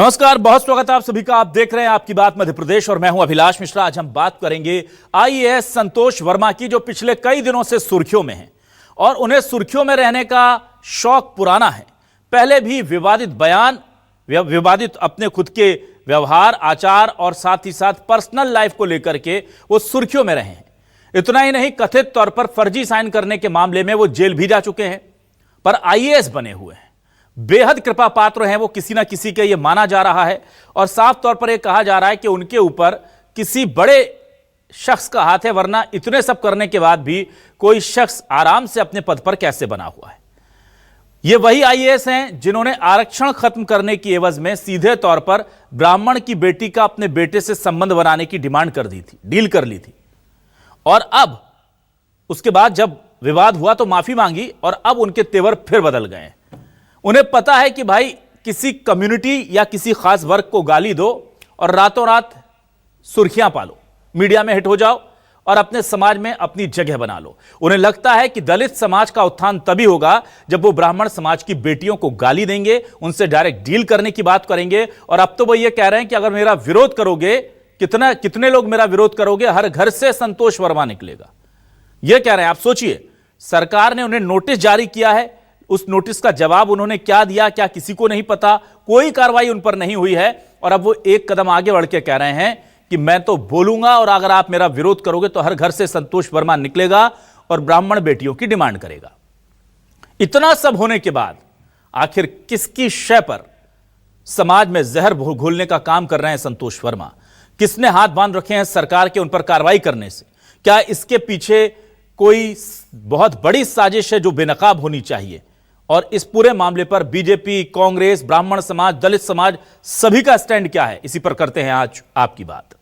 नमस्कार, बहुत स्वागत है आप सभी का। आप देख रहे हैं आपकी बात मध्य प्रदेश और मैं हूं अभिलाष मिश्रा। आज हम बात करेंगे आईएएस संतोष वर्मा की, जो पिछले कई दिनों से सुर्खियों में हैं और उन्हें सुर्खियों में रहने का शौक पुराना है। पहले भी विवादित बयान, विवादित अपने खुद के व्यवहार आचार और साथ ही साथ पर्सनल लाइफ को लेकर के वो सुर्खियों में रहे हैं। इतना ही नहीं, कथित तौर पर फर्जी साइन करने के मामले में वो जेल भी जा चुके हैं, पर आईएएस बने हुए हैं। बेहद कृपा पात्र हैं वो किसी ना किसी के, ये माना जा रहा है और साफ तौर पर यह कहा जा रहा है कि उनके ऊपर किसी बड़े शख्स का हाथ है, वरना इतने सब करने के बाद भी कोई शख्स आराम से अपने पद पर कैसे बना हुआ है। ये वही आईएएस हैं जिन्होंने आरक्षण खत्म करने की एवज में सीधे तौर पर ब्राह्मण की बेटी का अपने बेटे से संबंध बनाने की डिमांड कर दी थी, डील कर ली थी। और अब उसके बाद जब विवाद हुआ तो माफी मांगी और अब उनके तेवर फिर बदल गए हैं। उन्हें पता है कि भाई किसी कम्युनिटी या किसी खास वर्ग को गाली दो और रातों रात सुर्खियां पालो, मीडिया में हिट हो जाओ और अपने समाज में अपनी जगह बना लो। उन्हें लगता है कि दलित समाज का उत्थान तभी होगा जब वो ब्राह्मण समाज की बेटियों को गाली देंगे, उनसे डायरेक्ट डील करने की बात करेंगे। और अब तो वो ये कह रहे हैं कि अगर मेरा विरोध करोगे, कितने लोग मेरा विरोध करोगे, हर घर से संतोष वर्मा निकलेगा। यह कह रहे हैं। आप सोचिए, सरकार ने उन्हें नोटिस जारी किया है, उस नोटिस का जवाब उन्होंने क्या दिया क्या किसी को नहीं पता, कोई कार्रवाई उन पर नहीं हुई है। और अब वो एक कदम आगे बढ़ के कह रहे हैं कि मैं तो बोलूंगा और अगर आप मेरा विरोध करोगे तो हर घर से संतोष वर्मा निकलेगा और ब्राह्मण बेटियों की डिमांड करेगा। इतना सब होने के बाद आखिर किसकी शय पर समाज में जहर घोलने का काम कर रहे हैं संतोष वर्मा? किसने हाथ बांध रखे हैं सरकार के उन पर कार्रवाई करने से? क्या इसके पीछे कोई बहुत बड़ी साजिश है जो बेनकाब होनी चाहिए? और इस पूरे मामले पर बीजेपी, कांग्रेस, ब्राह्मण समाज, दलित समाज, सभी का स्टैंड क्या है, इसी पर करते हैं आज आपकी बात।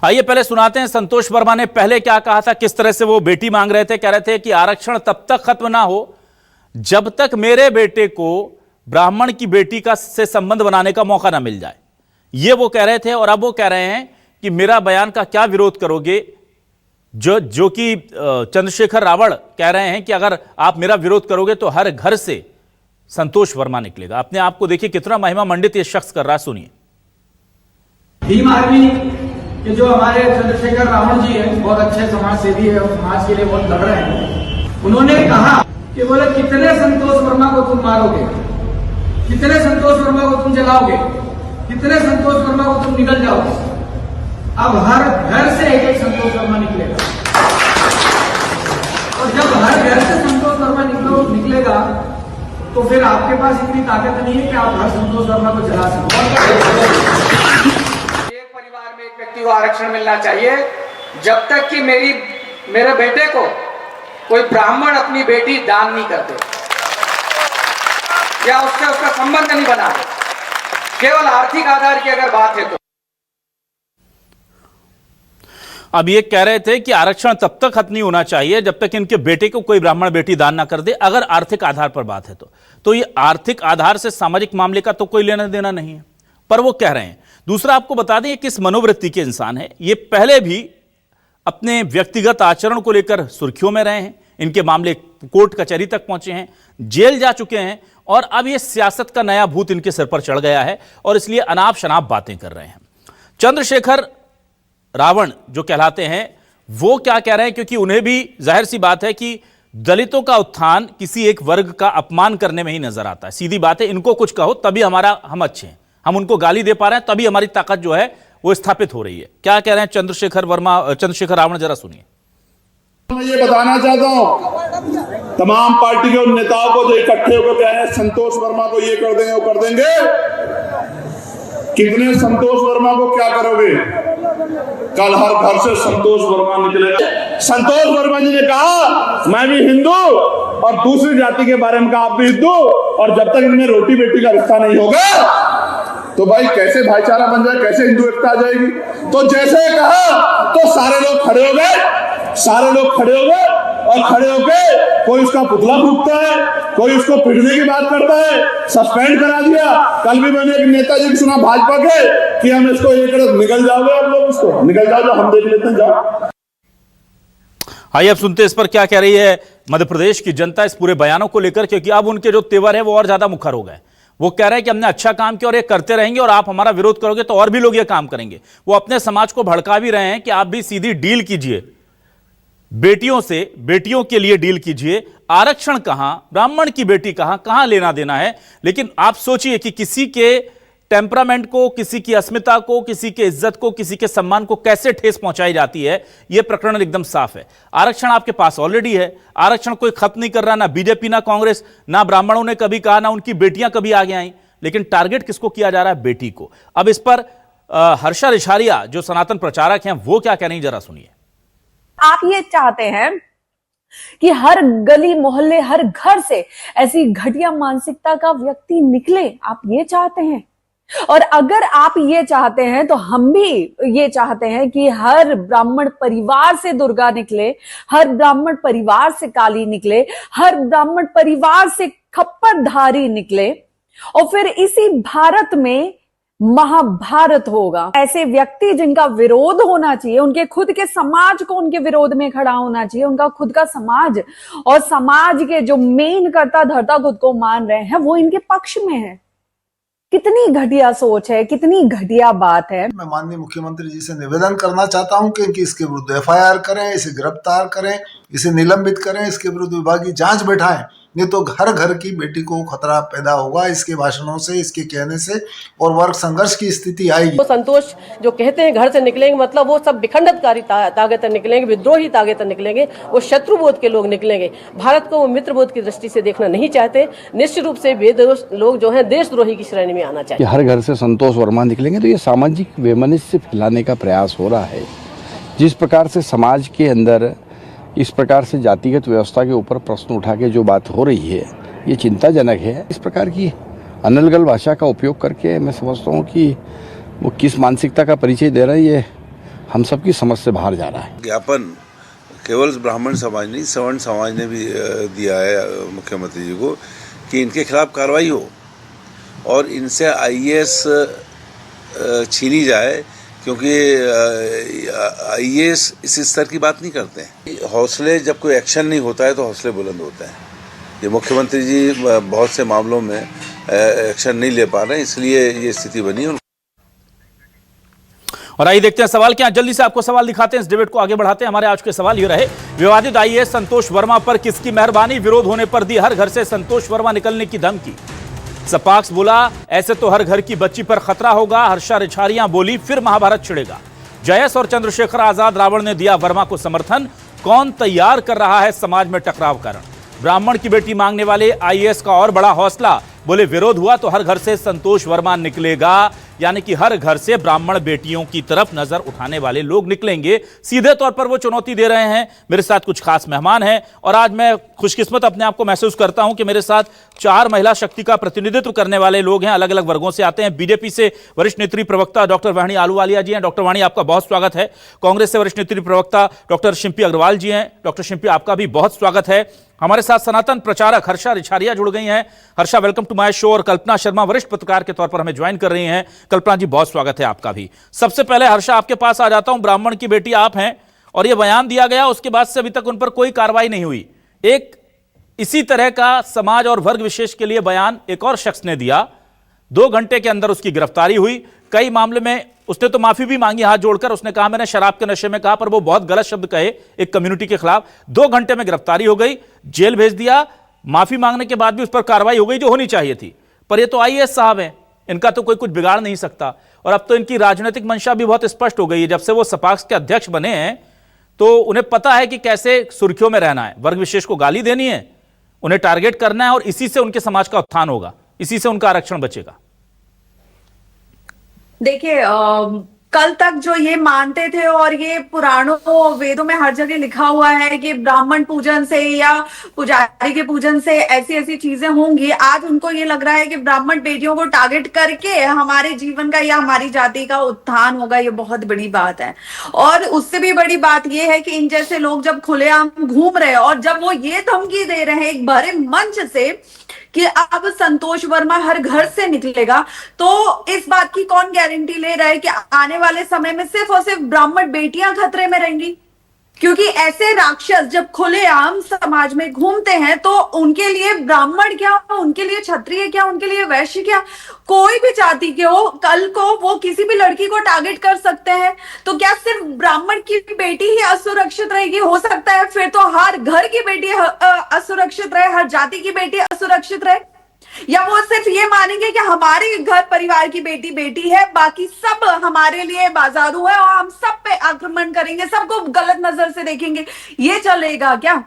आइए पहले सुनाते हैं संतोष वर्मा ने पहले क्या कहा था, किस तरह से वो बेटी मांग रहे थे। कह रहे थे कि आरक्षण तब तक खत्म ना हो जब तक मेरे बेटे को ब्राह्मण की बेटी का से संबंध बनाने का मौका ना मिल जाए। ये वो कह रहे थे। और अब वो कह रहे हैं कि मेरा बयान का क्या विरोध करोगे, जो कि चंद्रशेखर रावण कह रहे हैं कि अगर आप मेरा विरोध करोगे तो हर घर से संतोष वर्मा निकलेगा। अपने आप को देखिए कितना महिमा मंडित ये शख्स कर रहा है, सुनिए। भीम आर्मी के जो हमारे चंद्रशेखर रावण जी हैं, बहुत अच्छे समाज सेवी है और समाज के लिए बहुत लड़ रहे हैं। उन्होंने कहा कि बोले कितने संतोष वर्मा को तुम मारोगे, कितने संतोष वर्मा को तुम जलाओगे, कितने संतोष वर्मा को तुम निकल जाओगे। अब हर घर से एक एक संतोष वर्मा निकलेगा और जब हर घर से संतोष वर्मा निकलेगा तो फिर आपके पास इतनी ताकत नहीं है कि आप हर संतोष वर्मा को जला सको। एक परिवार में एक व्यक्ति को आरक्षण मिलना चाहिए जब तक कि मेरे बेटे को कोई ब्राह्मण अपनी बेटी दान नहीं करते या उससे उसका संबंध नहीं बनाते। केवल आर्थिक आधार की अगर बात है तो अब ये कह रहे थे कि आरक्षण तब तक खत्म नहीं होना चाहिए जब तक इनके बेटे को कोई ब्राह्मण बेटी दान ना कर दे, अगर आर्थिक आधार पर बात है तो ये आर्थिक आधार से सामाजिक मामले का तो कोई लेना देना नहीं है, पर वो कह रहे हैं। दूसरा, आपको बता दें ये किस मनोवृत्ति के इंसान है। ये पहले भी अपने व्यक्तिगत आचरण को लेकर सुर्खियों में रहे हैं, इनके मामले कोर्ट कचहरी तक पहुंचे हैं, जेल जा चुके हैं और अब ये सियासत का नया भूत इनके सिर पर चढ़ गया है और इसलिए अनाप शनाप बातें कर रहे हैं। चंद्रशेखर रावण जो कहलाते हैं वो क्या कह रहे हैं, क्योंकि उन्हें भी जाहिर सी बात है कि दलितों का उत्थान किसी एक वर्ग का अपमान करने में ही नजर आता है। सीधी बात है, इनको कुछ कहो तभी हम अच्छे हैं, हम उनको गाली दे पा रहे हैं तभी हमारी ताकत जो है वो स्थापित हो रही है। क्या कह रहे हैं चंद्रशेखर रावण, जरा सुनिए। मैं ये बताना चाहता हूं तमाम पार्टी के उन नेताओं को जो इकट्ठे होकर के आए, संतोष वर्मा को ये कर देंगे वो कर देंगे। कितने संतोष वर्मा को क्या करोगे? कल हर घर से संतोष वर्मा निकलेगा। संतोष वर्मा जी ने कहा मैं भी हिंदू और दूसरी जाति के बारे में कहा आप भी हिंदू, और जब तक इनमें रोटी बेटी का रिश्ता नहीं होगा तो भाई कैसे भाईचारा बन जाए, कैसे हिंदू एकता आ जाएगी? तो जैसे कहा तो सारे लोग खड़े हो गए और खड़े होके कोई उसका पुतला फूंकता है, कोई उसको पीटने की बात करता है, सस्पेंड करा दिया। कल भी मैंने एक नेताजी को सुना भाजपा के कि हम इसको ये कर, निकल जाओगे आप लोग, उसको निकल जाओ, जो हम देख लेते हैं, जाओ। आइए अब सुनते हैं इस पर क्या कह रही है मध्य प्रदेश की जनता इस पूरे बयानों को लेकर, क्योंकि अब उनके जो तेवर है वो और ज्यादा मुखर हो गए। वो कह रहे हैं कि हमने अच्छा काम किया और ये करते रहेंगे, और आप हमारा विरोध करोगे तो और भी लोग ये काम करेंगे। वो अपने समाज को भड़का भी रहे हैं कि आप भी सीधी डील कीजिए, बेटियों से, बेटियों के लिए डील कीजिए। आरक्षण कहां, ब्राह्मण की बेटी कहां, कहां लेना देना है। लेकिन आप सोचिए कि किसी के टेम्परामेंट को, किसी की अस्मिता को, किसी के इज्जत को, किसी के सम्मान को कैसे ठेस पहुंचाई जाती है, यह प्रकरण एकदम साफ है। आरक्षण आपके पास ऑलरेडी है, आरक्षण कोई खत्म नहीं कर रहा, ना बीजेपी, ना कांग्रेस, ना ब्राह्मणों ने कभी कहा, ना उनकी बेटियां कभी आगे आई, लेकिन टारगेट किसको किया जा रहा है? बेटी को। अब इस पर हर्षा रिछारिया जो सनातन प्रचारक हैं वो क्या कह रही, जरा सुनिए। आप ये चाहते हैं कि हर गली मोहल्ले, हर घर से ऐसी घटिया मानसिकता का व्यक्ति निकले, आप ये चाहते हैं। और अगर आप ये चाहते हैं तो हम भी ये चाहते हैं कि हर ब्राह्मण परिवार से दुर्गा निकले, हर ब्राह्मण परिवार से काली निकले, हर ब्राह्मण परिवार से खप्परधारी निकले, और फिर इसी भारत में महाभारत होगा। ऐसे व्यक्ति जिनका विरोध होना चाहिए, उनके खुद के समाज को उनके विरोध में खड़ा होना चाहिए, उनका खुद का समाज और समाज के जो मेन कर्ता धर्ता खुद को मान रहे हैं वो इनके पक्ष में है। कितनी घटिया सोच है, कितनी घटिया बात है। मैं माननीय मुख्यमंत्री जी से निवेदन करना चाहता हूं कि इसके विरुद्ध एफआईआर करें, इसे गिरफ्तार करें, इसे निलंबित करें, इसके विरुद्ध विभागीय जांच बैठाएं। नहीं तो हर घर की बेटी को खतरा पैदा होगा इसके भाषणों से, इसके कहने से, और वर्ग संघर्ष की स्थिति आएगी। वो संतोष जो कहते हैं घर से निकलेंगे, मतलब वो सब विखंडनकारी ताकतें निकलेंगे, विद्रोही ताकतें निकलेंगे, वो शत्रुबोध के लोग निकलेंगे। भारत को वो मित्रबोध की दृष्टि से देखना नहीं चाहते। निश्चित रूप से वे लोग जो है देशद्रोही की श्रेणी में आना चाहिए। हर घर से संतोष वर्मा निकलेंगे तो ये सामाजिक वैमनस्य फैलाने का प्रयास हो रहा है। जिस प्रकार से समाज के अंदर इस प्रकार से जातिगत व्यवस्था के ऊपर प्रश्न उठा के जो बात हो रही है ये चिंताजनक है। इस प्रकार की अनर्गल भाषा का उपयोग करके मैं समझता हूँ कि वो किस मानसिकता का परिचय दे रहा है, ये हम सब की समझ से बाहर जा रहा है। ज्ञापन केवल ब्राह्मण समाज नहीं, सवर्ण समाज ने भी दिया है मुख्यमंत्री जी को कि इनके खिलाफ कार्रवाई हो और इनसे आईएएस छीनी जाए, क्योंकि आईएएस इस स्तर की बात नहीं करते हैं। हौसले, जब कोई एक्शन नहीं होता है तो हौसले बुलंद होते हैं। ये मुख्यमंत्री जी बहुत से मामलों में एक्शन नहीं ले पा रहे हैं, इसलिए ये स्थिति बनी। और आइए देखते हैं सवाल क्या, जल्दी से आपको सवाल दिखाते हैं, इस डिबेट को आगे बढ़ाते हैं। हमारे आज के सवाल ये रहे, विवादित आईएएस संतोष वर्मा पर किसकी मेहरबानी, विरोध होने पर दी हर घर से संतोष वर्मा निकलने की धमकी। सपाक्स बोला ऐसे तो हर घर की बच्ची पर खतरा होगा। हर्षा रिछारिया बोली फिर महाभारत छिड़ेगा। जयेश और चंद्रशेखर आजाद रावण ने दिया वर्मा को समर्थन। कौन तैयार कर रहा है समाज में टकराव कारण। ब्राह्मण की बेटी मांगने वाले आईएएस का और बड़ा हौसला, बोले विरोध हुआ तो हर घर से संतोष वर्मा निकलेगा, यानी कि हर घर से ब्राह्मण बेटियों की तरफ नजर उठाने वाले लोग निकलेंगे। सीधे तौर पर वो चुनौती दे रहे हैं। मेरे साथ कुछ खास मेहमान हैं और आज मैं खुशकिस्मत अपने आप को महसूस करता हूं कि मेरे साथ 4 महिला शक्ति का प्रतिनिधित्व करने वाले लोग हैं, अलग अलग वर्गों से आते हैं। बीजेपी से वरिष्ठ नेत्री प्रवक्ता डॉक्टर वाणी आलूवालिया जी हैं। डॉक्टर वाणी, आपका बहुत स्वागत है। कांग्रेस से वरिष्ठ नेत्री प्रवक्ता डॉक्टर शिंपी अग्रवाल जी हैं। डॉक्टर शिंपी, आपका भी बहुत स्वागत है। हमारे साथ सनातन प्रचारक हर्षा रिछारिया जुड़ गई हैं। Harsha, welcome to my show. और कल्पना शर्मा वरिष्ठ पत्रकार के तौर पर हमें ज्वाइन कर रही हैं। कल्पना जी, बहुत स्वागत है आपका भी। सबसे पहले हर्षा, आपके पास आ जाता हूं। ब्राह्मण की बेटी आप हैं और यह बयान दिया गया, उसके बाद से अभी तक उन पर कोई कार्रवाई नहीं हुई। एक इसी तरह का समाज और वर्ग विशेष के लिए बयान एक और शख्स ने दिया, 2 घंटे के अंदर उसकी गिरफ्तारी हुई। कई मामले में उसने तो माफी भी मांगी हाथ जोड़कर। उसने कहा मैंने शराब के नशे में कहा, पर वो बहुत गलत शब्द कहे एक कम्युनिटी के खिलाफ। 2 घंटे में गिरफ्तारी हो गई, जेल भेज दिया। माफी मांगने के बाद भी उस पर कार्रवाई हो गई जो होनी चाहिए थी। पर ये तो आईएएस साहब हैं, इनका तो कोई कुछ बिगाड़ नहीं सकता। और अब तो इनकी राजनीतिक मंशा भी बहुत स्पष्ट हो गई है। जब से वो सपाक्स के अध्यक्ष बने हैं तो उन्हें पता है कि कैसे सुर्खियों में रहना है, वर्ग विशेष को गाली देनी है, उन्हें टारगेट करना है, और इसी से उनके समाज का उत्थान होगा, इसी से उनका आरक्षण बचेगा। देखिए, कल तक जो ये मानते थे और ये पुराणों वेदों में हर जगह लिखा हुआ है कि ब्राह्मण पूजन से या पुजारी के पूजन से ऐसी ऐसी चीजें होंगी, आज उनको ये लग रहा है कि ब्राह्मण बेटियों को टारगेट करके हमारे जीवन का या हमारी जाति का उत्थान होगा। ये बहुत बड़ी बात है। और उससे भी बड़ी बात ये है कि इन जैसे लोग जब खुलेआम घूम रहे हैं और जब वो ये धमकी दे रहे हैं एक भरे मंच से कि अब संतोष वर्मा हर घर से निकलेगा, तो इस बात की कौन गारंटी ले रहा है कि आने वाले समय में सिर्फ और सिर्फ ब्राह्मण बेटियां खतरे में रहेंगी? क्योंकि ऐसे राक्षस जब खुलेआम समाज में घूमते हैं तो उनके लिए ब्राह्मण क्या, उनके लिए क्षत्रिय क्या, उनके लिए वैश्य क्या, कोई भी जाति के हो, कल को वो किसी भी लड़की को टारगेट कर सकते हैं। तो क्या सिर्फ ब्राह्मण की बेटी ही असुरक्षित रहेगी? हो सकता है फिर तो हर घर की बेटी असुरक्षित रहे, हर जाति की बेटी असुरक्षित रहे। या वो सिर्फ ये मानेंगे कि हमारे घर परिवार की बेटी बेटी है, बाकी सब हमारे लिए बाजारू है और हम सब पे आक्रमण करेंगे, सबको गलत नजर से देखेंगे। ये चलेगा क्या?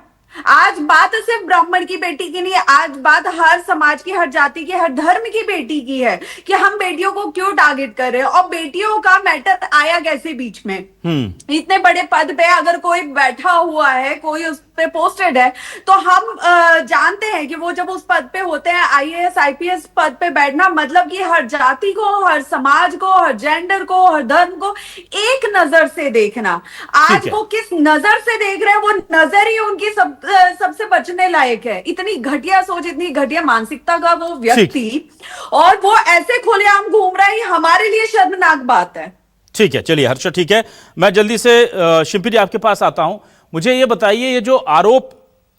आज बात सिर्फ ब्राह्मण की बेटी की नहीं है, आज बात हर समाज की, हर जाति की, हर धर्म की बेटी की है कि हम बेटियों को क्यों टारगेट कर रहे हैं और बेटियों का मैटर आया कैसे बीच में। इतने बड़े पद पे अगर कोई बैठा हुआ है, कोई उस पे पोस्टेड है, तो हम जानते हैं कि वो जब उस पद पे होते हैं, आईएएस आईपीएस पद पे बैठना मतलब कि हर जाति को, हर समाज को, हर जेंडर को, हर धर्म को एक नजर से देखना। आज वो किस नजर से देख रहे हैं, वो नजर ही उनकी सबसे बचने लायक है। इतनी घटिया सोच, इतनी घटिया मानसिकता का वो व्यक्ति, और वो ऐसे खुलेआम घूम रहा है, हमारे लिए शर्मनाक बात है। ठीक है, चलिए हर्षा, ठीक है, मैं जल्दी से शिल्पी जी आपके पास आता हूं। मुझे ये बताइए, ये जो आरोप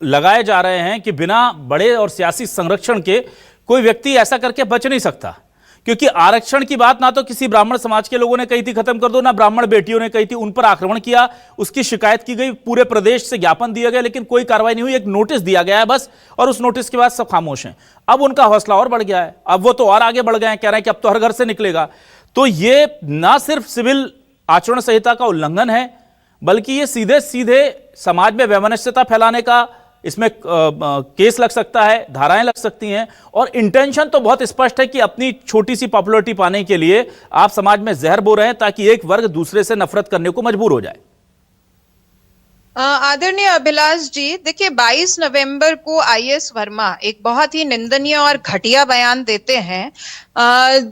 लगाए जा रहे हैं कि बिना बड़े और सियासी संरक्षण के कोई व्यक्ति ऐसा करके बच नहीं सकता, क्योंकि आरक्षण की बात ना तो किसी ब्राह्मण समाज के लोगों ने कही थी खत्म कर दो, ना ब्राह्मण बेटियों ने कही थी, उन पर आक्रमण किया, उसकी शिकायत की गई, पूरे प्रदेश से ज्ञापन दिया गया, लेकिन कोई कार्रवाई नहीं हुई। एक नोटिस दिया गया है बस, और उस नोटिस के बाद सब खामोश हैं। अब उनका हौसला और बढ़ गया है, अब वो तो और आगे बढ़ गए हैं, कह रहे हैं कि अब तो हर घर से निकलेगा। तो ये ना सिर्फ सिविल आचरण संहिता का उल्लंघन है, बल्कि ये सीधे सीधे समाज में वैमनस्यता फैलाने का इसमें केस लग सकता है, धाराएं लग सकती हैं। और इंटेंशन तो बहुत स्पष्ट है कि अपनी छोटी सी पॉपुलैरिटी पाने के लिए आप समाज में जहर बो रहे हैं ताकि एक वर्ग दूसरे से नफरत करने को मजबूर हो जाए। आदरणीय अभिलाष जी, देखिए 22 नवंबर को आईएएस वर्मा एक बहुत ही निंदनीय और घटिया बयान देते हैं,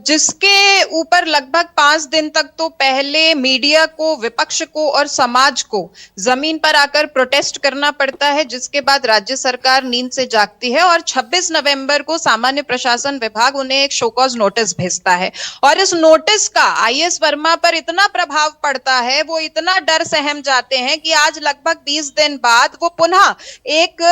जिसके ऊपर लगभग 5 दिन तक तो पहले मीडिया को, विपक्ष को और समाज को जमीन पर आकर प्रोटेस्ट करना पड़ता है, जिसके बाद राज्य सरकार नींद से जागती है और 26 नवंबर को सामान्य प्रशासन विभाग उन्हें एक शोकॉज नोटिस भेजता है। और इस नोटिस का आईएएस वर्मा पर इतना प्रभाव पड़ता है, वो इतना डर सहम जाते हैं कि आज लगभग 20 दिन बाद वो पुनः एक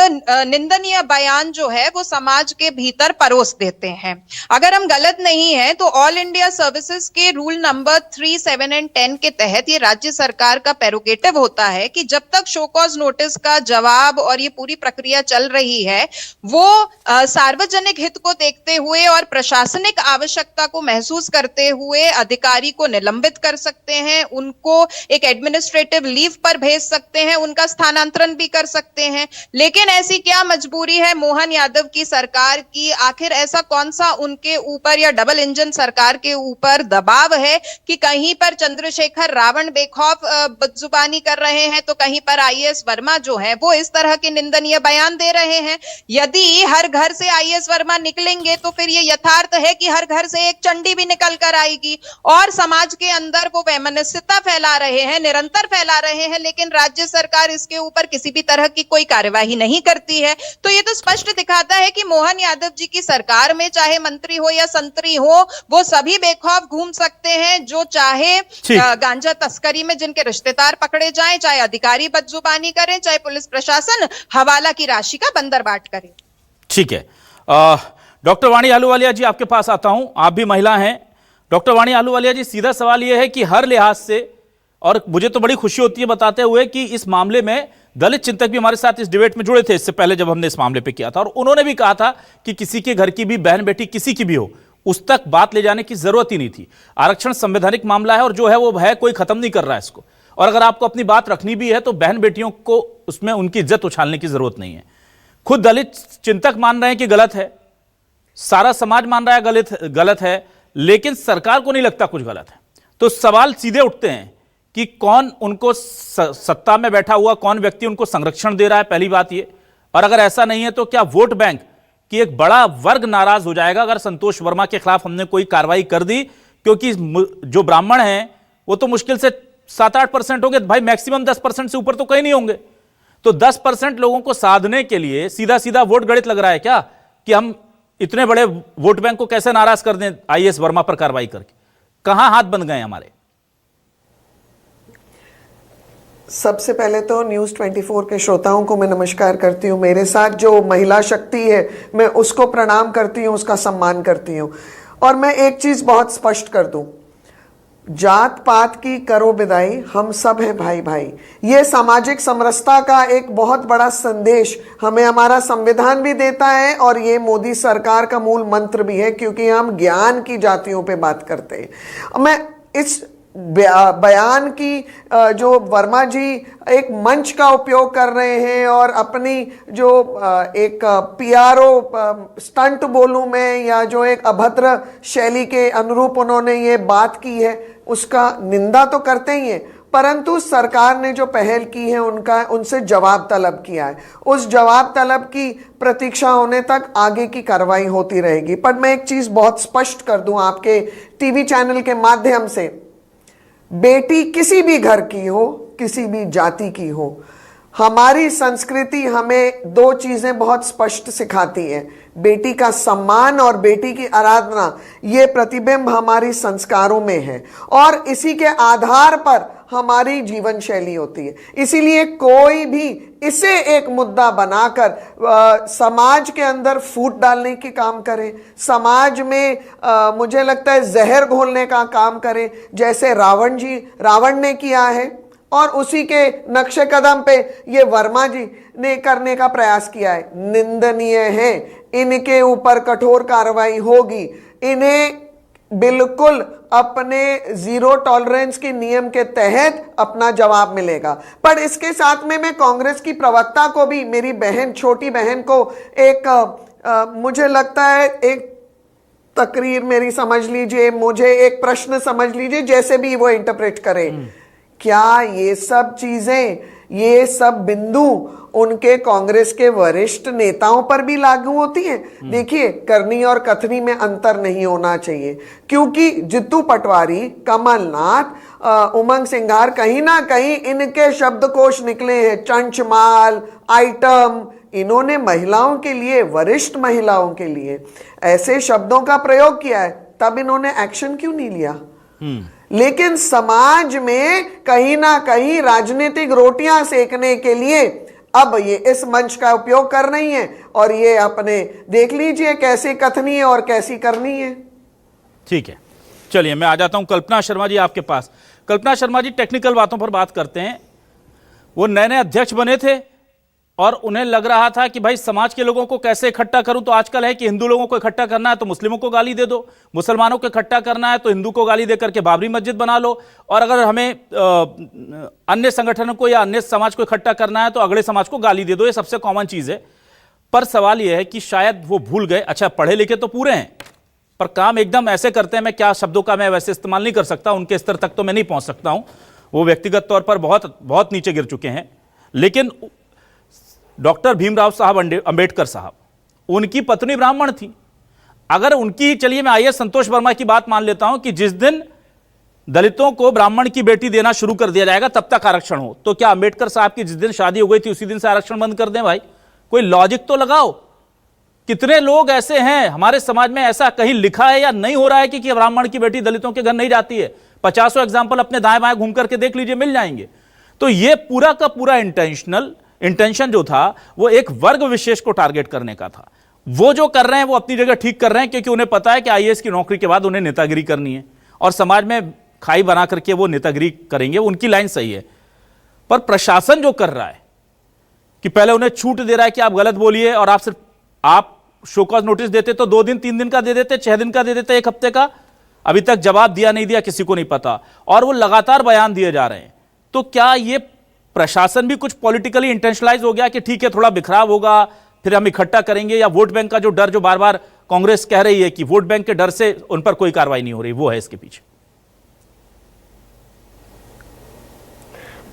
निंदनीय बयान जो है वो समाज के भीतर परोस देते हैं। अगर हम गलत नहीं है तो ऑल इंडिया सर्विसेज के रूल नंबर 3, 7 और 10 के तहत ये राज्य सरकार का प्रेरोगेटिव होता है कि जब तक शो कॉज नोटिस का जवाब और ये पूरी प्रक्रिया चल रही है, वो सार्वजनिक हित को देखते हुए और प्रशासनिक आवश्यकता को महसूस करते हुए अधिकारी को निलंबित कर सकते हैं, उनको एक एडमिनिस्ट्रेटिव लीव पर भेज सकते हैं, उनका स्थानांतरण भी कर सकते हैं। लेकिन ऐसी क्या मजबूरी है मोहन यादव की सरकार की? आखिर ऐसा कौन सा उनके ऊपर या डबल इंजन सरकार के ऊपर दबाव है कि कहीं पर चंद्रशेखर रावण बेखौफ बदजुबानी कर रहे हैं तो कहीं पर आईएएस वर्मा जो है वो इस तरह के निंदनीय बयान दे रहे हैं। यदि हर घर से आईएएस वर्मा निकलेंगे तो फिर ये यथार्थ है कि हर घर से एक चंडी भी निकल कर आएगी और समाज के अंदर वो वैमनस्यता फैला रहे हैं, निरंतर फैला रहे हैं, लेकिन राज्य सरकार इसके ऊपर किसी भी तरह की कोई कार्यवाही नहीं करती है। तो ये तो स्पष्ट दिखाता है कि मोहन यादव जी की सरकार में चाहे मंत्री हो या संतरी हो, वो सभी बेखौफ घूम सकते हैं, जो चाहे गांजा तस्करी में जिनके रिश्तेदार पकड़े जाएं, चाहे अधिकारी बदजुबानी करें, चाहे पुलिस प्रशासन हवाला की राशि का बंदरबाट करे। ठीक है, डॉक्टर वाणी आलूवालिया जी आपके पास आता हूं, आप भी महिला हैं। डॉक्टर वाणी आलूवालिया जी, सीधा सवाल यह है कि हर लिहाज से, और मुझे तो बड़ी खुशी होती है बताते हुए कि इस मामले में दलित चिंतक भी हमारे साथ इस डिबेट में जुड़े थे इससे पहले जब हमने इस मामले पे किया था, और उन्होंने भी कहा था कि किसी के घर की भी बहन बेटी किसी की भी हो, उस तक बात ले जाने की जरूरत ही नहीं थी। आरक्षण संवैधानिक मामला है और जो है वो है, कोई खत्म नहीं कर रहा है इसको, और अगर आपको अपनी बात रखनी भी है तो बहन बेटियों को उसमें उनकी इज्जत उछालने की जरूरत नहीं है। खुद दलित चिंतक मान रहे हैं कि गलत है, सारा समाज मान रहा है गलत है, लेकिन सरकार को नहीं लगता कुछ गलत है। तो सवाल सीधे उठते हैं कि कौन उनको सत्ता में बैठा हुआ कौन व्यक्ति उनको संरक्षण दे रहा है, पहली बात ये। और अगर ऐसा नहीं है तो क्या वोट बैंक की एक बड़ा वर्ग नाराज हो जाएगा अगर संतोष वर्मा के खिलाफ हमने कोई कार्रवाई कर दी? क्योंकि जो ब्राह्मण हैं वो तो मुश्किल से 7-8% होंगे भाई, मैक्सिमम 10% से ऊपर तो कहीं नहीं होंगे। तो 10% लोगों को साधने के लिए सीधा सीधा वोट गणित लग रहा है क्या कि हम इतने बड़े वोट बैंक को कैसे नाराज कर दें आईएएस वर्मा पर कार्रवाई करके? कहां हाथ बन गए हमारे? सबसे पहले तो न्यूज़ 24 के श्रोताओं को मैं नमस्कार करती हूँ। मेरे साथ जो महिला शक्ति है मैं उसको प्रणाम करती हूँ, उसका सम्मान करती हूँ। और मैं एक चीज़ बहुत स्पष्ट कर दूँ, जात पात की करो विदाई, हम सब हैं भाई भाई। ये सामाजिक समरसता का एक बहुत बड़ा संदेश हमें हमारा संविधान भी देता है और ये मोदी सरकार का मूल मंत्र भी है, क्योंकि हम ज्ञान की जातियों पे बात करते हैं। मैं इस बयान की जो वर्मा जी एक मंच का उपयोग कर रहे हैं और अपनी जो एक पीआरओ स्टंट बोलूं मैं, या जो एक अभद्र शैली के अनुरूप उन्होंने ये बात की है, उसका निंदा तो करते ही हैं, परंतु सरकार ने जो पहल की है उनसे जवाब तलब किया है। उस जवाब तलब की प्रतीक्षा होने तक आगे की कार्रवाई होती रहेगी। पर मैं एक चीज बहुत स्पष्ट कर दूं आपके टीवी चैनल के माध्यम से, बेटी किसी भी घर की हो, किसी भी जाति की हो, हमारी संस्कृति हमें दो चीजें बहुत स्पष्ट सिखाती है, बेटी का सम्मान और बेटी की आराधना। ये प्रतिबिंब हमारी संस्कारों में है और इसी के आधार पर हमारी जीवन शैली होती है। इसीलिए कोई भी इसे एक मुद्दा बनाकर समाज के अंदर फूट डालने के काम करे, समाज में मुझे लगता है जहर घोलने का काम करे, जैसे रावण ने किया है और उसी के नक्शे कदम पे ये वर्मा जी ने करने का प्रयास किया है। निंदनीय है, इनके ऊपर कठोर कार्रवाई होगी। इन्हें बिल्कुल अपने जीरो टॉलरेंस के नियम के तहत अपना जवाब मिलेगा। पर इसके साथ में मैं कांग्रेस की प्रवक्ता को भी, मेरी बहन, छोटी बहन को एक मुझे लगता है एक तकरीर मेरी समझ लीजिए, मुझे एक प्रश्न समझ लीजिए, जैसे भी वो इंटरप्रेट करे, क्या ये सब चीजें, ये सब बिंदु उनके कांग्रेस के वरिष्ठ नेताओं पर भी लागू होती हैं? देखिए, करनी और कथनी में अंतर नहीं होना चाहिए, क्योंकि जित्तू पटवारी, कमलनाथ, उमंग सिंघार, कहीं ना कहीं इनके शब्दकोश निकले हैं, चंचमाल, आइटम, इन्होंने महिलाओं के लिए, वरिष्ठ महिलाओं के लिए ऐसे शब्दों का प्रयोग किया है, तब इन्होंने एक्शन क्यों नहीं लिया? लेकिन समाज में कहीं ना कहीं राजनीतिक रोटियां सेकने के लिए अब ये इस मंच का उपयोग कर रही हैं और ये अपने देख लीजिए कैसे कथनी है और कैसी करनी है। ठीक है, चलिए मैं आ जाता हूं कल्पना शर्मा जी आपके पास। कल्पना शर्मा जी, टेक्निकल बातों पर बात करते हैं। वो नए अध्यक्ष बने थे और उन्हें लग रहा था कि भाई समाज के लोगों को कैसे इकट्ठा करूं, तो आजकल है कि हिंदू लोगों को इकट्ठा करना है तो मुस्लिमों को गाली दे दो, मुसलमानों को इकट्ठा करना है तो हिंदू को गाली दे करके बाबरी मस्जिद बना लो, और अगर हमें अन्य संगठनों को या अन्य समाज को इकट्ठा करना है तो अगले समाज को गाली दे दो। ये सबसे कॉमन चीज है। पर सवाल यह है कि शायद वो भूल गए, अच्छा पढ़े लिखे तो पूरे हैं पर काम एकदम ऐसे करते हैं, मैं क्या शब्दों का मैं वैसे इस्तेमाल नहीं कर सकता, उनके स्तर तक तो मैं नहीं पहुंच सकता हूं, वो व्यक्तिगत तौर पर बहुत बहुत नीचे गिर चुके हैं। लेकिन डॉक्टर भीमराव साहब अंबेडकर साहब, उनकी पत्नी ब्राह्मण थी। अगर उनकी, चलिए मैं आईएएस संतोष वर्मा की बात मान लेता हूं कि जिस दिन दलितों को ब्राह्मण की बेटी देना शुरू कर दिया जाएगा तब तक आरक्षण हो, तो क्या अंबेडकर साहब की जिस दिन शादी हो गई थी उसी दिन से आरक्षण बंद कर दें? भाई कोई लॉजिक तो लगाओ। कितने लोग ऐसे हैं हमारे समाज में, ऐसा कहीं लिखा है या नहीं हो रहा है कि ब्राह्मण की बेटी दलितों के घर नहीं जाती है? 50 एग्जाम्पल अपने दाएं बाएं घूम करके देख लीजिए, मिल जाएंगे। तो ये पूरा का पूरा इंटेंशन जो था वो एक वर्ग विशेष को टारगेट करने का था। वो जो कर रहे हैं वो अपनी जगह ठीक कर रहे हैं, क्योंकि उन्हें पता है कि आईएएस की नौकरी के बाद उन्हें नेतागिरी करनी है और समाज में खाई बना करके वो नेतागिरी करेंगे, उनकी लाइन सही है। पर प्रशासन जो कर रहा है कि पहले उन्हें छूट दे रहा है कि आप गलत बोलिए, और आप शो कॉज नोटिस देते तो 2 दिन 3 दिन का दे देते, 6 दिन का दे देते, 1 हफ्ते का, अभी तक जवाब दिया नहीं दिया किसी को नहीं पता, और वो लगातार बयान दिए जा रहे हैं। तो क्या ये प्रशासन भी कुछ पॉलिटिकली इंटेंशनलाइज हो गया कि ठीक है थोड़ा बिखराव होगा फिर हम इकट्ठा करेंगे, या वोट बैंक का जो डर जो बार बार कांग्रेस कह रही है कि वोट बैंक के डर से उन पर कोई कार्रवाई नहीं हो रही, वो है इसके पीछे?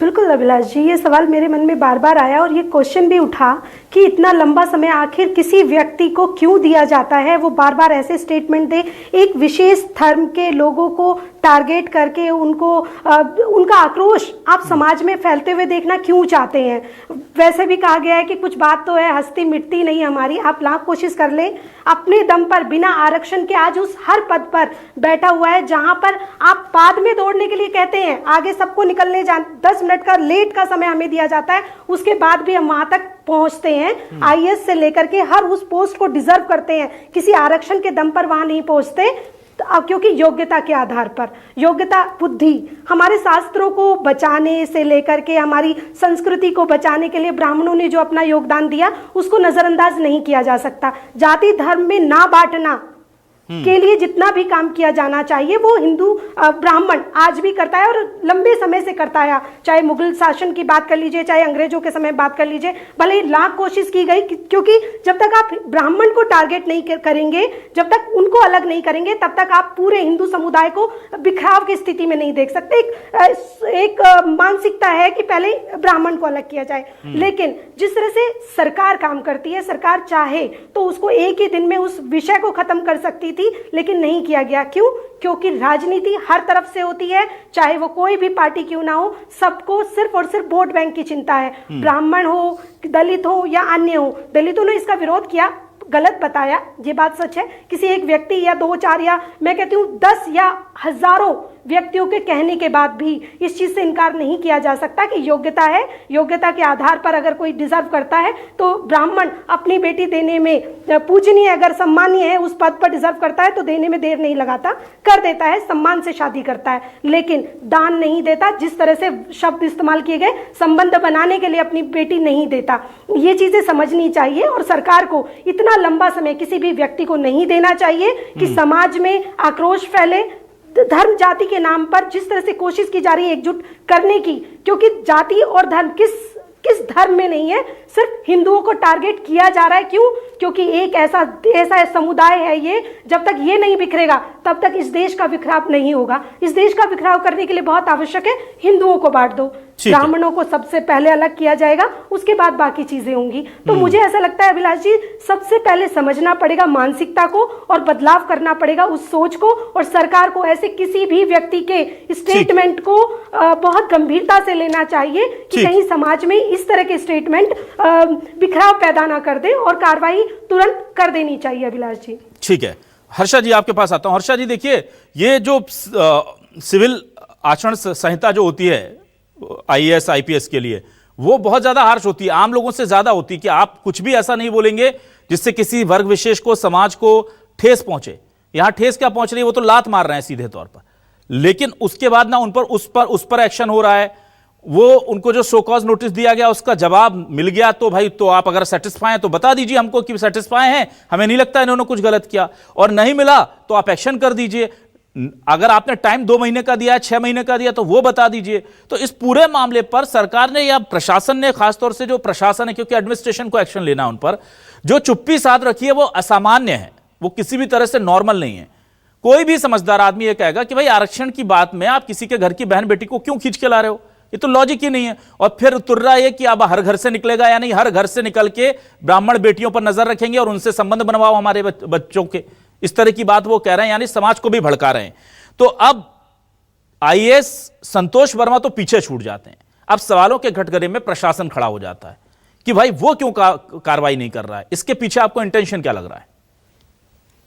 बिल्कुल अभिलाष जी, ये सवाल मेरे मन में बार बार आया और ये क्वेश्चन भी उठा कि इतना लंबा समय आखिर किसी व्यक्ति को क्यों दिया जाता है, वो बार बार ऐसे स्टेटमेंट दे, एक विशेष धर्म के लोगों को टारगेट करके उनका आक्रोश आप समाज में फैलते हुए देखना क्यों चाहते हैं। वैसे भी कहा गया है कि कुछ बात तो है हस्ती मिटती नहीं हमारी, आप लाख कोशिश कर लें, अपने दम पर बिना आरक्षण के आज उस हर पद पर बैठा हुआ है जहां पर आप बाद में दौड़ने के लिए कहते हैं, आगे सबको निकलने 10 मिनट का लेट का समय हमें दिया जाता है, उसके बाद भी हम वहां तक पहुंचते हैं। आईएएस से लेकर के हर उस पोस्ट को डिजर्व करते हैं, किसी आरक्षण के दम पर वहां नहीं पहुंचते, क्योंकि योग्यता के आधार पर, योग्यता बुद्धि, हमारे शास्त्रों को बचाने से लेकर के हमारी संस्कृति को बचाने के लिए ब्राह्मणों ने जो अपना योगदान दिया उसको नजरअंदाज नहीं किया जा सकता। जाति धर्म में ना बांटना के लिए जितना भी काम किया जाना चाहिए वो हिंदू ब्राह्मण आज भी करता है और लंबे समय से करता है। चाहे मुगल शासन की बात कर लीजिए, चाहे अंग्रेजों के समय बात कर लीजिए, भले ही लाख कोशिश की गई, क्योंकि जब तक आप ब्राह्मण को टारगेट नहीं करेंगे, जब तक उनको अलग नहीं करेंगे, तब तक आप पूरे हिंदू समुदाय को बिखराव की स्थिति में नहीं देख सकते। एक मानसिकता है कि पहले ब्राह्मण को अलग किया जाए, लेकिन जिस तरह से सरकार काम करती है, सरकार चाहे तो उसको एक ही दिन में उस विषय को खत्म कर सकती थी, लेकिन नहीं किया गया। क्यों? क्योंकि राजनीति हर तरफ से होती है, चाहे वो कोई भी पार्टी क्यों ना हो, सबको सिर्फ और सिर्फ वोट बैंक की चिंता है। ब्राह्मण हो, दलित हो या अन्य हो, दलितों ने इसका विरोध किया, गलत बताया, ये बात सच है। किसी एक व्यक्ति या 2 4 या मैं कहती हूँ 10 या हजारों व्यक्तियों के कहने के बाद भी इस चीज से इनकार नहीं किया जा सकता कि योग्यता है, योग्यता के आधार पर अगर कोई डिजर्व करता है तो ब्राह्मण अपनी बेटी देने में पूजनीय, अगर सम्मानीय है, उस पद पर डिजर्व करता है तो देने में देर नहीं लगाता, कर देता है, सम्मान से शादी करता है, लेकिन दान नहीं देता। जिस तरह से शब्द इस्तेमाल किए गए, संबंध बनाने के लिए अपनी बेटी नहीं देता। ये चीजें समझनी चाहिए और सरकार को इतना लंबा समय किसी भी व्यक्ति को नहीं देना चाहिए कि समाज में आक्रोश फैले। धर्म जाति के नाम पर जिस तरह से कोशिश की जा रही है एकजुट करने की, क्योंकि जाति और धर्म किस धर्म में नहीं है, सिर्फ हिंदुओं को टारगेट किया जा रहा है। क्यों? क्योंकि एक ऐसा समुदाय है ये, जब तक ये नहीं बिखरेगा तब तक इस देश का बिखराव नहीं होगा। इस देश का बिखराव करने के लिए बहुत आवश्यक है, हिंदुओं को बांट दो, ब्राह्मणों को सबसे पहले अलग किया जाएगा, उसके बाद बाकी चीजें होंगी। तो मुझे ऐसा लगता है अभिलाष जी, सबसे पहले समझना पड़ेगा मानसिकता को और बदलाव करना पड़ेगा उस सोच को, और सरकार को ऐसे किसी भी व्यक्ति के स्टेटमेंट को बहुत गंभीरता से लेना चाहिए कि कहीं समाज में इस तरह के स्टेटमेंट बिखराव पैदा ना कर दे, और कार्रवाई तुरंत कर देनी चाहिए। अभिलाष जी ठीक है, हर्षा जी आपके पास आता हूं। हर्षा जी देखिए, ये जो सिविल आचरण संहिता जो होती है आईएएस आईपीएस के लिए, वो बहुत ज्यादा हार्श होती है, आम लोगों से ज्यादा होती है कि आप कुछ भी ऐसा नहीं बोलेंगे जिससे किसी वर्ग विशेष को, समाज को ठेस पहुंचे। यहां ठेस क्या पहुंच रही है, वो तो लात मार रहे हैं सीधे तौर पर, लेकिन उसके बाद ना उस पर एक्शन हो रहा है। वो उनको जो शो कॉज नोटिस दिया गया उसका जवाब मिल गया, तो भाई तो आप अगर सेटिस्फाई हैं तो बता दीजिए हमको कि सेटिस्फाई हैं, हमें नहीं लगता इन्होंने कुछ गलत किया, और नहीं मिला तो आप एक्शन कर दीजिए। अगर आपने टाइम 2 महीने का दिया है, 6 महीने का दिया, तो वो बता दीजिए। तो इस पूरे मामले पर सरकार ने या प्रशासन ने, खासतौर से जो प्रशासन है, क्योंकि एडमिनिस्ट्रेशन को एक्शन लेना उन पर, जो चुप्पी साध रखी है वो असामान्य है, वो किसी भी तरह से नॉर्मल नहीं है। कोई भी समझदार आदमी ये कहेगा कि भाई आरक्षण की बात में आप किसी के घर की बहन बेटी को क्यों खींच के ला रहे हो, ये तो लॉजिक ही नहीं है। और फिर उतर रहा है कि अब हर घर से निकलेगा या नहीं, हर घर से निकल के ब्राह्मण बेटियों पर नजर रखेंगे और उनसे संबंध बनवाओ हमारे बच्चों के, इस तरह की बात वो कह रहे हैं, यानी समाज को भी भड़का रहे हैं। तो अब आईएएस संतोष वर्मा तो पीछे छूट जाते हैं, अब सवालों के कटघरे में प्रशासन खड़ा हो जाता है कि भाई वो क्यों कार्रवाई नहीं कर रहा है, इसके पीछे आपको इंटेंशन क्या लग रहा है?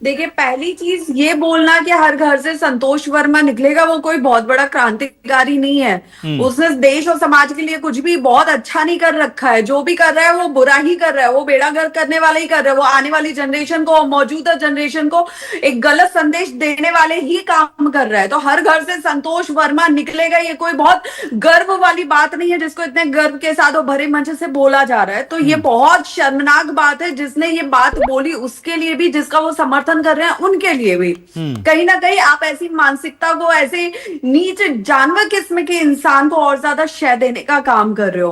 देखिए, पहली चीज ये बोलना कि हर घर से संतोष वर्मा निकलेगा, वो कोई बहुत बड़ा क्रांतिकारी नहीं है। उसने देश और समाज के लिए कुछ भी बहुत अच्छा नहीं कर रखा है। जो भी कर रहा है वो बुरा ही कर रहा है, वो बेड़ागर्क करने वाला ही कर रहा है। वो आने वाली जनरेशन को, मौजूदा जनरेशन को एक गलत संदेश देने वाले ही काम कर रहा है। तो हर घर से संतोष वर्मा निकलेगा, ये कोई बहुत गर्व वाली बात नहीं है जिसको इतने गर्व के साथ और भरे मंच से बोला जा रहा है। तो ये बहुत शर्मनाक बात है। जिसने ये बात बोली उसके लिए भी, जिसका वो समर्थन कर रहे हैं उनके लिए भी, कहीं ना कहीं आप ऐसी मानसिकता को, ऐसे नीच जानवर किस्म के इंसान को और ज्यादा शय देने का काम कर रहे हो।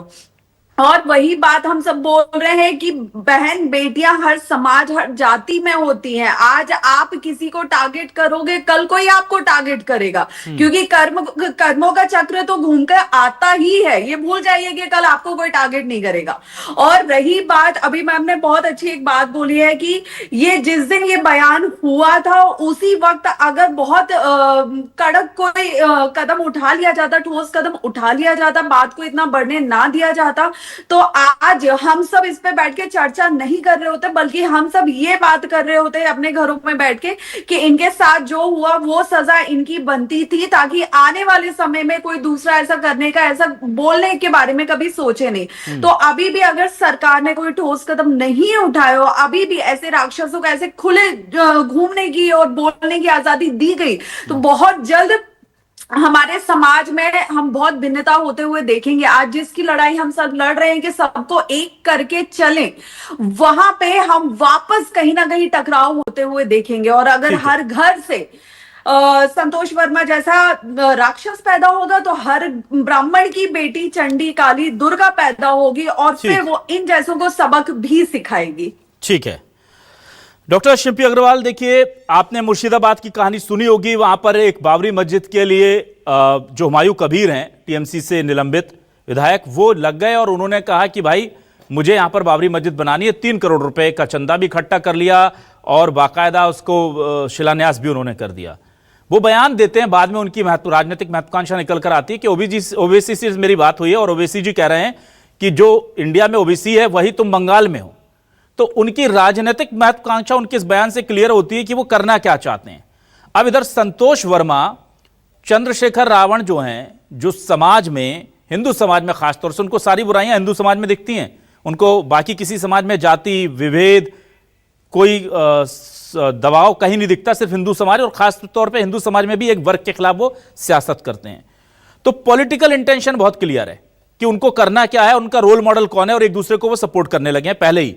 और वही बात हम सब बोल रहे हैं कि बहन बेटियां हर समाज हर जाति में होती हैं। आज आप किसी को टारगेट करोगे, कल कोई आपको टारगेट करेगा, क्योंकि कर्मों का चक्र तो घूमकर आता ही है। ये भूल जाइए कि कल आपको कोई टारगेट नहीं करेगा। और रही बात, अभी मैम ने बहुत अच्छी एक बात बोली है कि ये जिस दिन ये बयान हुआ था उसी वक्त अगर बहुत कड़क कोई कदम उठा लिया जाता, ठोस कदम उठा लिया जाता, बात को इतना बढ़ने ना दिया जाता, तो आज हम सब इस पे बैठ के चर्चा नहीं कर रहे होते, बल्कि हम सब ये बात कर रहे होते अपने घरों में बैठ के कि इनके साथ जो हुआ वो सजा इनकी बनती थी, ताकि आने वाले समय में कोई दूसरा ऐसा करने का, ऐसा बोलने के बारे में कभी सोचे नहीं। तो अभी भी अगर सरकार ने कोई ठोस कदम नहीं उठाया, अभी भी ऐसे राक्षसों को ऐसे खुले घूमने की और बोलने की आजादी दी गई, तो बहुत जल्द हमारे समाज में हम बहुत भिन्नता होते हुए देखेंगे। आज जिसकी लड़ाई हम सब लड़ रहे हैं कि सबको एक करके चलें, वहां पे हम वापस कहीं ना कहीं टकराव होते हुए देखेंगे। और अगर हर घर से संतोष वर्मा जैसा राक्षस पैदा होगा, तो हर ब्राह्मण की बेटी चंडी काली दुर्गा पैदा होगी, और फिर वो इन जैसों को सबक भी सिखाएगी। ठीक है डॉक्टर शिल्पी अग्रवाल, देखिए आपने मुर्शिदाबाद की कहानी सुनी होगी। वहां पर एक बाबरी मस्जिद के लिए जो हुमायूं कबीर हैं, टीएमसी से निलंबित विधायक, वो लग गए और उन्होंने कहा कि भाई मुझे यहां पर बाबरी मस्जिद बनानी है। 3 करोड़ रुपए का चंदा भी इकट्ठा कर लिया और बाकायदा उसको शिलान्यास भी उन्होंने कर दिया। वो बयान देते हैं, बाद में उनकी राजनीतिक महत्वाकांक्षा निकल कर आती है कि ओबीसी से मेरी बात हुई है और ओबीसी जी कह रहे हैं कि जो इंडिया में ओबीसी है वही तुम बंगाल में हो। तो उनकी राजनीतिक महत्वाकांक्षा उनके इस बयान से क्लियर होती है कि वो करना क्या चाहते हैं। अब इधर संतोष वर्मा, चंद्रशेखर रावण जो हैं, जो समाज में, हिंदू समाज में खासतौर से, उनको सारी बुराइयां हिंदू समाज में दिखती हैं, उनको बाकी किसी समाज में जाति विभेद कोई दबाव कहीं नहीं दिखता, सिर्फ हिंदू समाज, और खास तौर पे हिंदू समाज में भी एक वर्ग के खिलाफ वो सियासत करते हैं। तो पॉलिटिकल इंटेंशन बहुत क्लियर है कि उनको करना क्या है, उनका रोल मॉडल कौन है, और एक दूसरे को वो सपोर्ट करने लगे हैं पहले ही।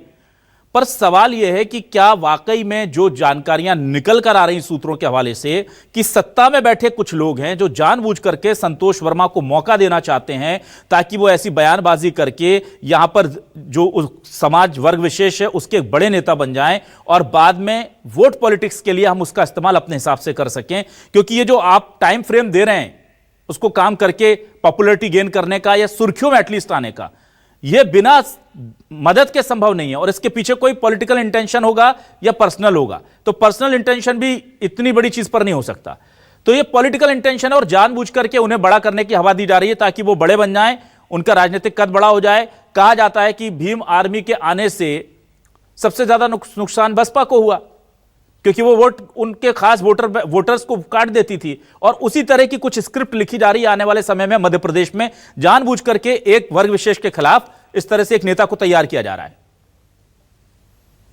पर सवाल यह है कि क्या वाकई में जो जानकारियां निकल कर आ रही सूत्रों के हवाले से कि सत्ता में बैठे कुछ लोग हैं जो जानबूझ करके संतोष वर्मा को मौका देना चाहते हैं ताकि वो ऐसी बयानबाजी करके यहां पर जो समाज वर्ग विशेष है उसके बड़े नेता बन जाएं और बाद में वोट पॉलिटिक्स के लिए हम उसका इस्तेमाल अपने हिसाब से कर सकें। क्योंकि ये जो आप टाइम फ्रेम दे रहे हैं उसको काम करके पॉपुलैरिटी गेन करने का या सुर्खियों में एटलीस्ट आने का, यह बिना मदद के संभव नहीं है। और इसके पीछे कोई पॉलिटिकल इंटेंशन होगा या पर्सनल होगा, तो पर्सनल इंटेंशन भी इतनी बड़ी चीज पर नहीं हो सकता। तो ये पॉलिटिकल इंटेंशन है और जानबूझ करके उन्हें बड़ा करने की हवा दी जा रही है ताकि वो बड़े बन जाएं, उनका राजनीतिक कद बड़ा हो जाए। कहा जाता है कि भीम आर्मी के आने से सबसे ज्यादा नुकसान बसपा को हुआ क्योंकि वो वोट उनके खास वोटर्स को काट देती थी। और उसी तरह की कुछ स्क्रिप्ट लिखी जा रही है आने वाले समय में मध्य प्रदेश में, जानबूझ करके एक वर्ग विशेष के खिलाफ इस तरह से एक नेता को तैयार किया जा रहा है।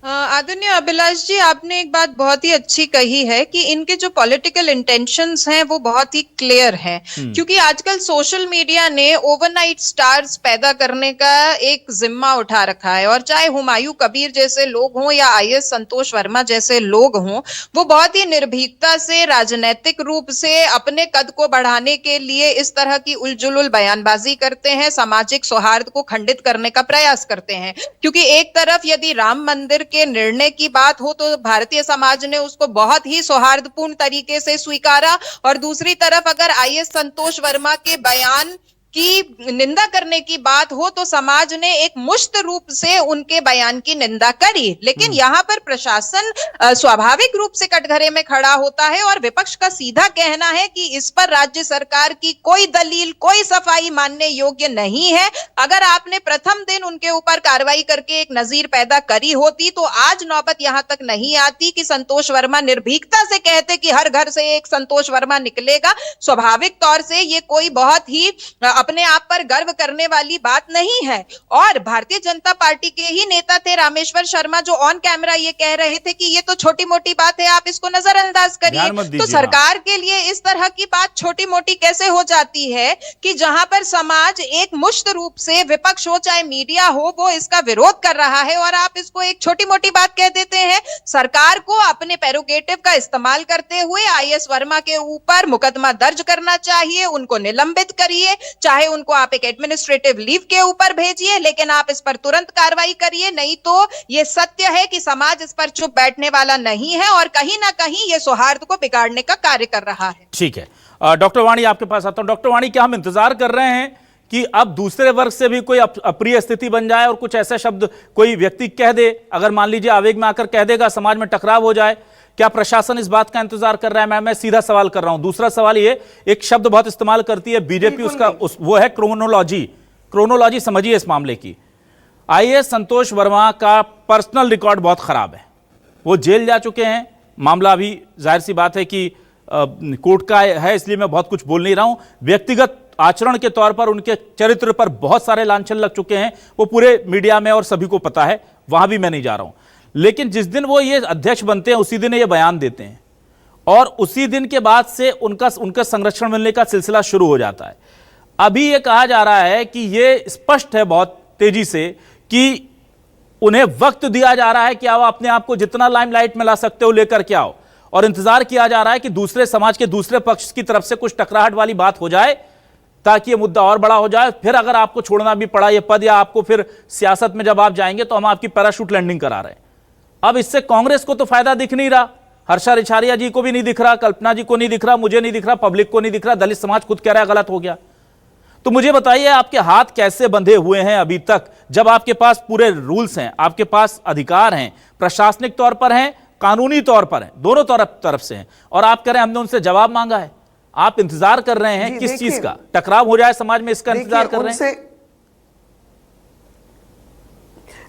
आदरणीय अभिलाष जी, आपने एक बात बहुत ही अच्छी कही है कि इनके जो पॉलिटिकल इंटेंशंस हैं वो बहुत ही क्लियर हैं, क्योंकि आजकल सोशल मीडिया ने ओवरनाइट स्टार्स पैदा करने का एक जिम्मा उठा रखा है। और चाहे हुमायूं कबीर जैसे लोग हों या आईएएस संतोष वर्मा जैसे लोग हों, वो बहुत ही निर्भीकता से राजनीतिक रूप से अपने कद को बढ़ाने के लिए इस तरह की उलझुल बयानबाजी करते हैं, सामाजिक सौहार्द को खंडित करने का प्रयास करते हैं। क्योंकि एक तरफ यदि राम मंदिर के निर्णय की बात हो तो भारतीय समाज ने उसको बहुत ही सौहार्दपूर्ण तरीके से स्वीकारा, और दूसरी तरफ अगर आईएएस संतोष वर्मा के बयान की निंदा करने की बात हो तो समाज ने एक मुश्त रूप से उनके बयान की निंदा करी। लेकिन यहाँ पर प्रशासन स्वाभाविक रूप से कटघरे में खड़ा होता है और विपक्ष का सीधा कहना है कि इस पर राज्य सरकार की कोई दलील, कोई सफाई मानने योग्य नहीं है। अगर आपने प्रथम दिन उनके ऊपर कार्रवाई करके एक नजीर पैदा करी होती तो आज नौबत यहां तक नहीं आती कि संतोष वर्मा निर्भीकता से कहते कि हर घर से एक संतोष वर्मा निकलेगा। स्वाभाविक तौर से ये कोई बहुत ही अपने आप पर गर्व करने वाली बात नहीं है। और भारतीय जनता पार्टी के ही नेता थे रामेश्वर शर्मा जो ऑन कैमरा ये कह रहे थे कि ये तो छोटी मोटी बात है, आप इसको नजरअंदाज करिए। तो सरकार के लिए इस तरह की बात छोटी मोटी कैसे हो जाती है कि जहां पर समाज एक मुश्त रूप से, विपक्ष हो चाहे मीडिया हो, वो इसका विरोध कर रहा है और आप इसको एक छोटी मोटी बात कह देते हैं। सरकार को अपने प्रेरोगेटिव का इस्तेमाल करते हुए आईएएस वर्मा के ऊपर मुकदमा दर्ज करना चाहिए, उनको निलंबित करिए। चाहे उनको आप एक एडमिनिस्ट्रेटिव लीव के ऊपर भेजिए, लेकिन आप इस पर तुरंत कार्रवाई करिए, नहीं तो ये सत्य है कि समाज इस पर चुप बैठने वाला नहीं है और कहीं ना कहीं ये सौहार्द को बिगाड़ने का कार्य कर रहा है। ठीक है, डॉक्टर वाणी आपके पास आता हूं। डॉक्टर वाणी, क्या हम इंतजार कर रहे हैं कि अब दूसरे वर्ग से भी कोई अप्रिय स्थिति बन जाए और कुछ ऐसे शब्द कोई व्यक्ति कह दे, अगर मान लीजिए आवेग में आकर कह देगा, समाज में टकराव हो जाए? क्या प्रशासन इस बात का इंतजार कर रहा है? मैं सीधा सवाल कर रहा हूं। दूसरा सवाल ये, एक शब्द बहुत इस्तेमाल करती है बीजेपी, वो है क्रोनोलॉजी। क्रोनोलॉजी समझिए इस मामले की। आईएएस संतोष वर्मा का पर्सनल रिकॉर्ड बहुत खराब है, वो जेल जा चुके हैं। मामला अभी जाहिर सी बात है कि कोर्ट का है, इसलिए मैं बहुत कुछ बोल नहीं रहा हूं। व्यक्तिगत आचरण के तौर पर उनके चरित्र पर बहुत सारे लांछन लग चुके हैं, वो पूरे मीडिया में और सभी को पता है, वहां भी मैं नहीं जा रहा हूं। लेकिन जिस दिन वो ये अध्यक्ष बनते हैं उसी दिन ये बयान देते हैं और उसी दिन के बाद से उनका संरक्षण मिलने का सिलसिला शुरू हो जाता है। अभी ये कहा जा रहा है कि ये स्पष्ट है बहुत तेजी से कि उन्हें वक्त दिया जा रहा है कि आप अपने आप को जितना लाइमलाइट में ला सकते हो लेकर के आओ, और इंतजार किया जा रहा है कि दूसरे समाज के दूसरे पक्ष की तरफ से कुछ टकराहट वाली बात हो जाए ताकि ये मुद्दा और बड़ा हो जाए। फिर अगर आपको छोड़ना भी पड़ा ये पद या आपको फिर सियासत में जब आप जाएंगे तो हम आपकी पैराशूट लैंडिंग करा रहे हैं। अब इससे कांग्रेस को तो फायदा दिख नहीं रहा, हर्षा रिछारिया जी को भी नहीं दिख रहा, कल्पना जी को नहीं दिख रहा, मुझे नहीं दिख रहा, पब्लिक को नहीं दिख रहा, दलित समाज खुद कह रहा है गलत हो गया। तो मुझे बताइए आपके हाथ कैसे बंधे हुए हैं अभी तक, जब आपके पास पूरे रूल्स हैं, आपके पास अधिकार हैं, प्रशासनिक तौर पर हैं, कानूनी तौर पर हैं, दोनों तरफ से हैं, और आप कह रहे हैं हमने उनसे जवाब मांगा है। आप इंतजार कर रहे हैं किस चीज का? टकराव हो जाए समाज में, इसका इंतजार कर रहे हैं?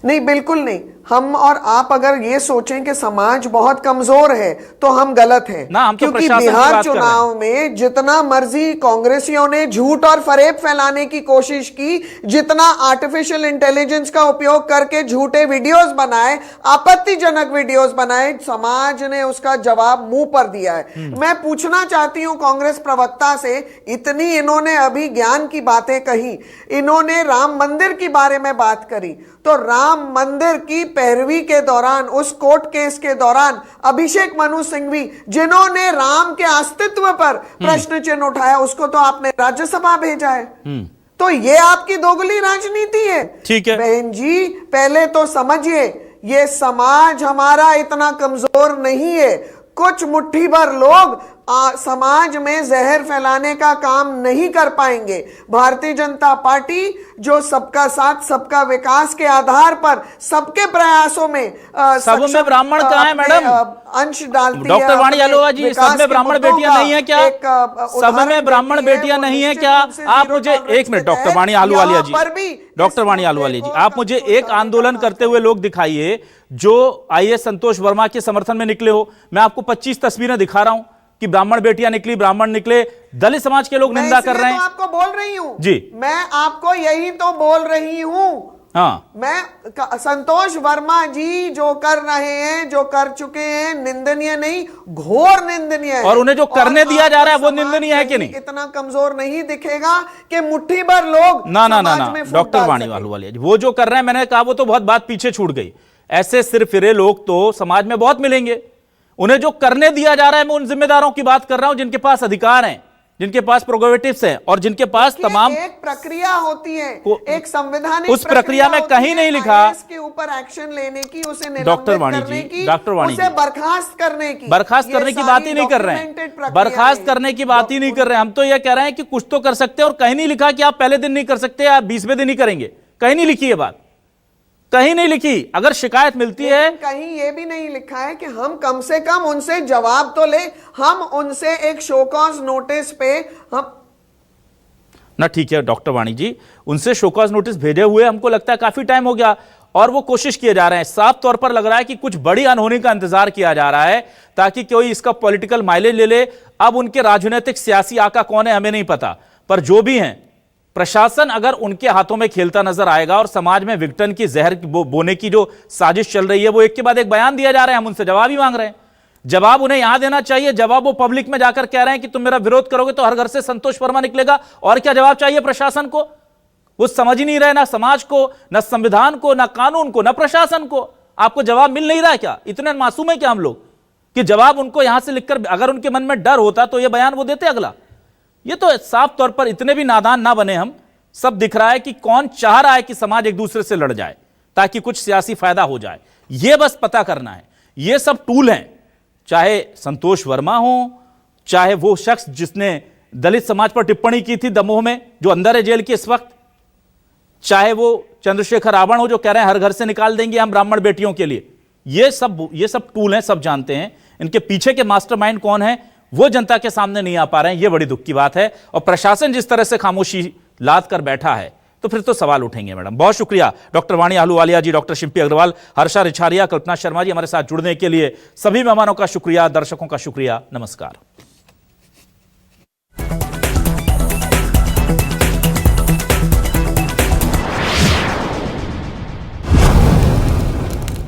नहीं, बिल्कुल नहीं। हम और आप अगर ये सोचें कि समाज बहुत कमजोर है तो हम गलत हैं ना, हम तो क्योंकि बिहार चुनाव में जितना मर्जी कांग्रेसियों ने झूठ और फरेब फैलाने की कोशिश की, जितना आर्टिफिशियल इंटेलिजेंस का उपयोग करके झूठे वीडियोस बनाए, आपत्तिजनक वीडियोस बनाए, समाज ने उसका जवाब मुंह पर दिया है। मैं पूछना चाहती हूं कांग्रेस प्रवक्ता से, इतनी इन्होंने अभी ज्ञान की बातें कही, इन्होंने राम मंदिर के बारे में बात करी, तो राम मंदिर की पैरवी के दौरान, उस कोर्ट केस के दौरान अभिषेक मनु सिंघवी जिन्होंने राम के अस्तित्व पर प्रश्न चिन्ह उठाया, उसको तो आपने राज्यसभा भेजा है। तो ये आपकी दोगली राजनीति है। ठीक है बहन जी, पहले तो समझिए ये समाज हमारा इतना कमजोर नहीं है। कुछ मुट्ठी भर लोग समाज में जहर फैलाने का काम नहीं कर पाएंगे। भारतीय जनता पार्टी जो सबका साथ सबका विकास के आधार पर सबके प्रयासों में सब में ब्राह्मण कहाँ है मैडम? अंश डालती है। डॉक्टर वाणी आलूवालिया जी, सब में ब्राह्मण बेटियां नहीं है क्या? सब में ब्राह्मण बेटियां नहीं है क्या? आप मुझे एक मिनट, डॉक्टर वाणी आलूवालिया जी, डॉक्टर वाणी आलूवालिया जी, आप मुझे एक आंदोलन करते हुए लोग दिखाइए जो आईएएस संतोष वर्मा के समर्थन में निकले हो। मैं आपको 25 तस्वीरें दिखा रहा हूं कि ब्राह्मण बेटियां निकली, ब्राह्मण निकले, दलित समाज के लोग निंदा कर रहे हैं। मैं आपको बोल रही हूं जी, मैं आपको यही तो बोल रही हूं। हाँ, मैं संतोष वर्मा जी जो कर रहे हैं, जो कर चुके हैं, निंदनीय नहीं, घोर निंदनीय है। और उन्हें जो करने दिया जा रहा है वो निंदनीय है कि नहीं? इतना कमजोर नहीं दिखेगा कि मुट्ठी भर लोग ना डॉक्टर वाणी आलूवालिया जी, वो जो कर रहे हैं, मैंने कहा वो तो बहुत बात पीछे छूट गई। ऐसे सिर फिरे लोग तो समाज में बहुत मिलेंगे। उन्हें जो करने दिया जा रहा है, मैं उन जिम्मेदारों की बात कर रहा हूं जिनके पास अधिकार हैं, जिनके पास प्रोगेटिव्स हैं और जिनके पास तमाम एक प्रक्रिया होती है, एक संवैधानिक उस प्रक्रिया में कहीं नहीं लिखा इसके ऊपर एक्शन लेने की, उसे डॉक्टर वाणी जी, डॉक्टर वाणी जी, बर्खास्त करने की बात ही नहीं कर रहे हैं। बर्खास्त करने की बात ही नहीं कर रहे हैं। हम तो यह कह रहे हैं कि कुछ तो कर सकते हैं, और कहीं नहीं लिखा कि आप पहले दिन नहीं कर सकते, आप 20वें दिन ही करेंगे। कहीं नहीं लिखी ये बात, कहीं नहीं लिखी। अगर शिकायत मिलती है, कहीं ये भी नहीं लिखा है कि हम कम से कम उनसे जवाब तो ले, हम उनसे एक शो कॉज नोटिस पे हम ना। ठीक है डॉक्टर वाणी जी, उनसे शो कॉज नोटिस भेजे हुए हमको लगता है काफी टाइम हो गया, और वो कोशिश किए जा रहे हैं। साफ तौर पर लग रहा है कि कुछ बड़ी अनहोनी का इंतजार किया जा रहा है ताकि कोई इसका पॉलिटिकल माइलेज ले ले। अब उनके राजनीतिक सियासी आका कौन है हमें नहीं पता, पर जो भी हैं, प्रशासन अगर उनके हाथों में खेलता नजर आएगा और समाज में विघटन की जहर बोने की जो साजिश चल रही है, वो एक के बाद एक बयान दिया जा रहे हैं, हम उनसे जवाब ही मांग रहे हैं। जवाब उन्हें यहां देना चाहिए, जवाब वो पब्लिक में जाकर कह रहे हैं कि तुम मेरा विरोध करोगे तो हर घर से संतोष वर्मा निकलेगा। और क्या जवाब चाहिए प्रशासन को? वो समझ ही नहीं रहे, ना समाज को, ना संविधान को, ना कानून को, ना प्रशासन को। आपको जवाब मिल नहीं रहा क्या? इतने मासूम है क्या हम लोग कि जवाब उनको यहां से लिखकर, अगर उनके मन में डर होता तो ये बयान वो देते अगला। ये तो साफ तौर पर इतने भी नादान ना बने हम, सब दिख रहा है कि कौन चाह रहा है कि समाज एक दूसरे से लड़ जाए ताकि कुछ सियासी फायदा हो जाए। यह बस पता करना है। ये सब टूल हैं, चाहे संतोष वर्मा हो, चाहे वो शख्स जिसने दलित समाज पर टिप्पणी की थी दमोह में, जो अंदर है जेल के इस वक्त, चाहे वो चंद्रशेखर रावण हो जो कह रहे हैं हर घर से निकाल देंगे हम ब्राह्मण बेटियों के लिए। ये सब टूल हैं, सब जानते हैं। इनके पीछे के मास्टरमाइंड कौन है वो जनता के सामने नहीं आ पा रहे हैं। ये बड़ी दुख की बात है। और प्रशासन जिस तरह से खामोशी लाद कर बैठा है तो फिर तो सवाल उठेंगे। मैडम बहुत शुक्रिया, डॉक्टर वाणी आहलूवालिया जी, डॉक्टर शिल्पी अग्रवाल, हर्षा रिछारिया, कल्पना शर्मा जी हमारे साथ जुड़ने के लिए। सभी मेहमानों का शुक्रिया, दर्शकों का शुक्रिया। नमस्कार।